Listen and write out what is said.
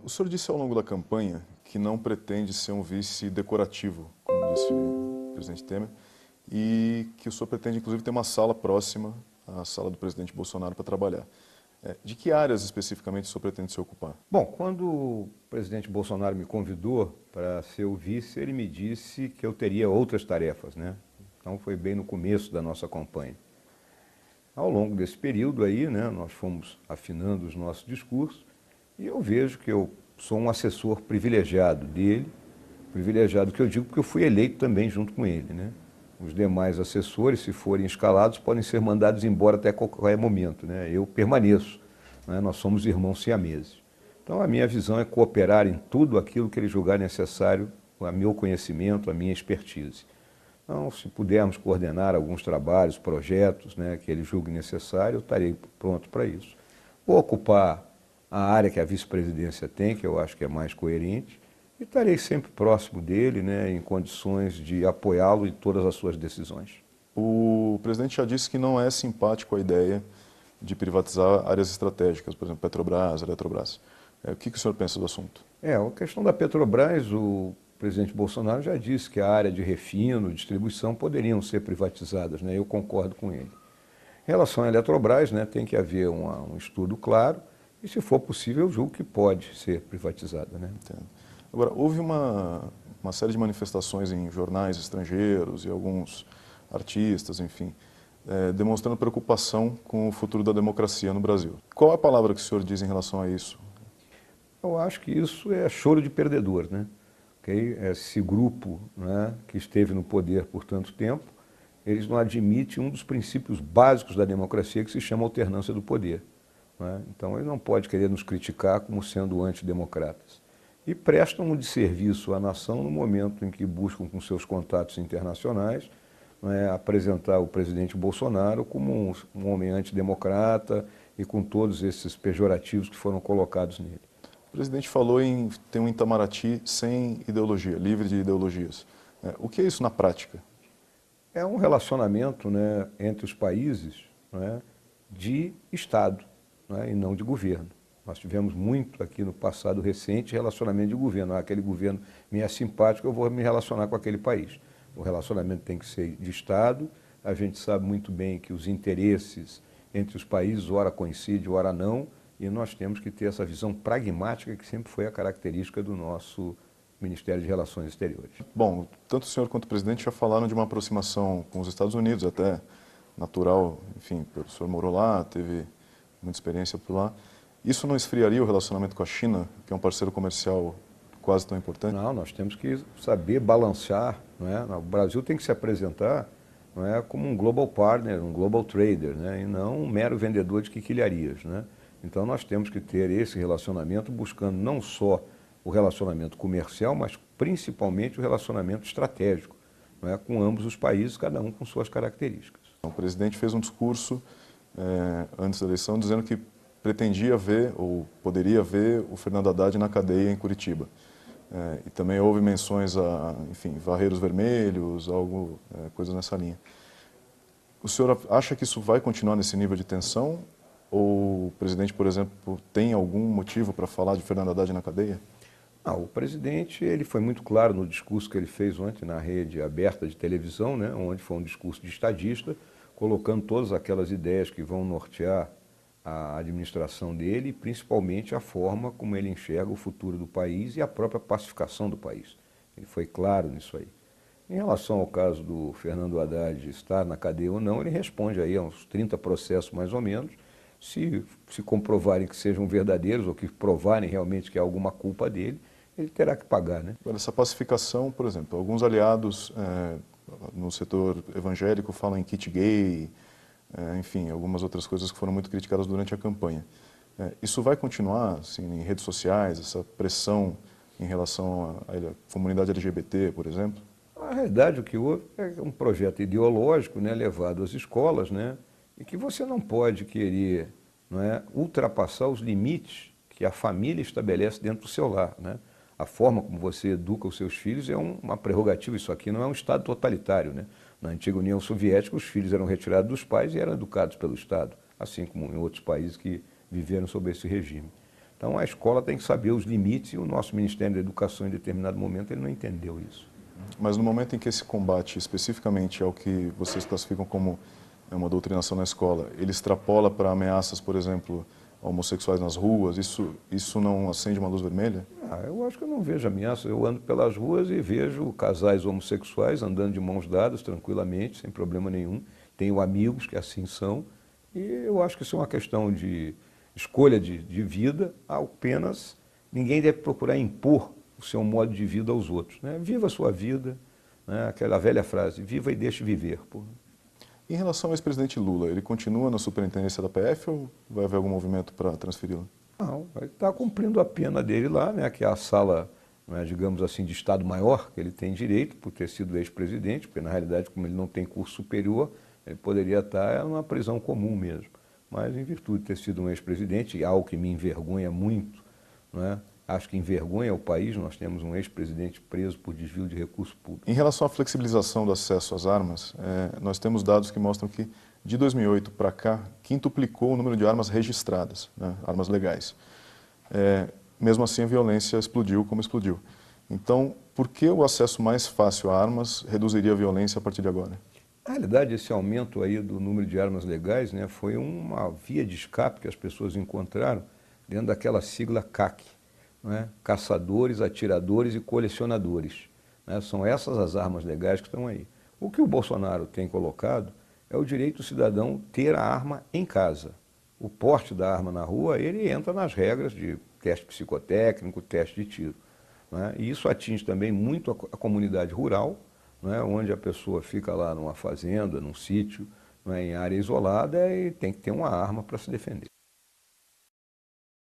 O senhor disse ao longo da campanha que não pretende ser um vice decorativo, como disse o presidente Temer, e que o senhor pretende, inclusive, ter uma sala próxima à sala do presidente Bolsonaro para trabalhar. De que áreas especificamente o senhor pretende se ocupar? Bom, quando o presidente Bolsonaro me convidou para ser o vice, ele me disse que eu teria outras tarefas, né? Então foi bem no começo da nossa campanha. Ao longo desse período aí, né, nós fomos afinando os nossos discursos e eu vejo que eu sou um assessor privilegiado dele, privilegiado que eu digo porque eu fui eleito também junto com ele, né? Os demais assessores, se forem escalados, podem ser mandados embora até qualquer momento, né? Eu permaneço, né? Nós somos irmãos siameses. Então a minha visão é cooperar em tudo aquilo que ele julgar necessário, a meu conhecimento, a minha expertise. Então, se pudermos coordenar alguns trabalhos, projetos, né, que ele julgue necessário, eu estarei pronto para isso. Vou ocupar a área que a vice-presidência tem, que eu acho que é mais coerente, e estarei sempre próximo dele, né, em condições de apoiá-lo em todas as suas decisões. O presidente já disse que não é simpático a ideia de privatizar áreas estratégicas, por exemplo, Petrobras, Eletrobras. O que o senhor pensa do assunto? A questão da Petrobras, o presidente Bolsonaro já disse que a área de refino, distribuição, poderiam ser privatizadas, né? Eu concordo com ele. Em relação à Eletrobras, né, tem que haver um estudo claro e, se for possível, eu julgo que pode ser privatizada, né? Entendo. Agora, houve uma série de manifestações em jornais estrangeiros e alguns artistas, enfim, demonstrando preocupação com o futuro da democracia no Brasil. Qual é a palavra que o senhor diz em relação a isso? Eu acho que isso é choro de perdedor, né? Okay? Esse grupo, né, que esteve no poder por tanto tempo, eles não admitem um dos princípios básicos da democracia, que se chama alternância do poder, né? Então ele não pode querer nos criticar como sendo antidemocratas. E prestam um desserviço à nação no momento em que buscam, com seus contatos internacionais, né, apresentar o presidente Bolsonaro como um homem antidemocrata e com todos esses pejorativos que foram colocados nele. O presidente falou em ter um Itamaraty sem ideologia, livre de ideologias. O que é isso na prática? É um relacionamento, né, entre os países, né, de Estado, né, e não de governo. Nós tivemos muito aqui no passado recente relacionamento de governo. Aquele governo me é simpático, eu vou me relacionar com aquele país. O relacionamento tem que ser de Estado. A gente sabe muito bem que os interesses entre os países, ora coincidem, ora não, e nós temos que ter essa visão pragmática que sempre foi a característica do nosso Ministério de Relações Exteriores. Bom, tanto o senhor quanto o presidente já falaram de uma aproximação com os Estados Unidos, até natural, enfim, o senhor morou lá, teve muita experiência por lá. Isso não esfriaria o relacionamento com a China, que é um parceiro comercial quase tão importante? Não, nós temos que saber balancear, não é? O Brasil tem que se apresentar, não é, como um global partner, um global trader, né, e não um mero vendedor de quinquilharias, né? Então nós temos que ter esse relacionamento buscando não só o relacionamento comercial, mas principalmente o relacionamento estratégico, não é, com ambos os países, cada um com suas características. O presidente fez um discurso antes da eleição dizendo que pretendia ver, ou poderia ver, o Fernando Haddad na cadeia em Curitiba. E também houve menções a, enfim, varreiros vermelhos, coisas nessa linha. O senhor acha que isso vai continuar nesse nível de tensão? Ou o presidente, por exemplo, tem algum motivo para falar de Fernando Haddad na cadeia? O presidente ele foi muito claro no discurso que ele fez ontem na rede aberta de televisão, né, onde foi um discurso de estadista, colocando todas aquelas ideias que vão nortear a administração dele e principalmente a forma como ele enxerga o futuro do país e a própria pacificação do país. Ele foi claro nisso aí. Em relação ao caso do Fernando Haddad estar na cadeia ou não, ele responde aí a uns 30 processos mais ou menos. Se comprovarem que sejam verdadeiros ou que provarem realmente que há alguma culpa dele, ele terá que pagar, né? Essa pacificação, por exemplo, alguns aliados no setor evangélico falam em kit gay, enfim, algumas outras coisas que foram muito criticadas durante a campanha. Isso vai continuar assim, em redes sociais, essa pressão em relação à comunidade LGBT, por exemplo? Na realidade, o que houve é um projeto ideológico, né, levado às escolas, né, e que você não pode querer, não é, ultrapassar os limites que a família estabelece dentro do seu lar, né? A forma como você educa os seus filhos é uma prerrogativa. Isso aqui não é um Estado totalitário, né? Na antiga União Soviética, os filhos eram retirados dos pais e eram educados pelo Estado, assim como em outros países que viveram sob esse regime. Então a escola tem que saber os limites e o nosso Ministério da Educação, em determinado momento, ele não entendeu isso. Mas no momento em que esse combate especificamente ao que vocês classificam como uma doutrinação na escola, ele extrapola para ameaças, por exemplo, a homossexuais nas ruas, isso não acende uma luz vermelha? Eu acho que eu não vejo ameaça. Eu ando pelas ruas e vejo casais homossexuais andando de mãos dadas tranquilamente, sem problema nenhum. Tenho amigos que assim são e eu acho que isso é uma questão de escolha de vida, apenas ninguém deve procurar impor o seu modo de vida aos outros, né? Viva a sua vida, né? Aquela velha frase, viva e deixe viver. Pô. Em relação ao ex-presidente Lula, ele continua na superintendência da PF ou vai haver algum movimento para transferi-lo? Não, ele está cumprindo a pena dele lá, né? Que é a sala, né, digamos assim, de Estado-Maior, que ele tem direito por ter sido ex-presidente, porque na realidade, como ele não tem curso superior, ele poderia estar numa prisão comum mesmo. Mas em virtude de ter sido um ex-presidente, algo que me envergonha muito, né? Acho que envergonha o país, nós temos um ex-presidente preso por desvio de recurso público. Em relação à flexibilização do acesso às armas, nós temos dados que mostram que de 2008 para cá, quintuplicou o número de armas registradas, né? Armas legais. Mesmo assim, a violência explodiu como explodiu. Então, por que o acesso mais fácil a armas reduziria a violência a partir de agora? Na realidade, esse aumento aí do número de armas legais, né, foi uma via de escape que as pessoas encontraram dentro daquela sigla CAC, né, caçadores, atiradores e colecionadores. Né, são essas as armas legais que estão aí. O que o Bolsonaro tem colocado é o direito do cidadão ter a arma em casa. O porte da arma na rua, ele entra nas regras de teste psicotécnico, teste de tiro. Né, e isso atinge também muito a comunidade rural, né, onde a pessoa fica lá numa fazenda, num sítio, né, em área isolada e tem que ter uma arma para se defender.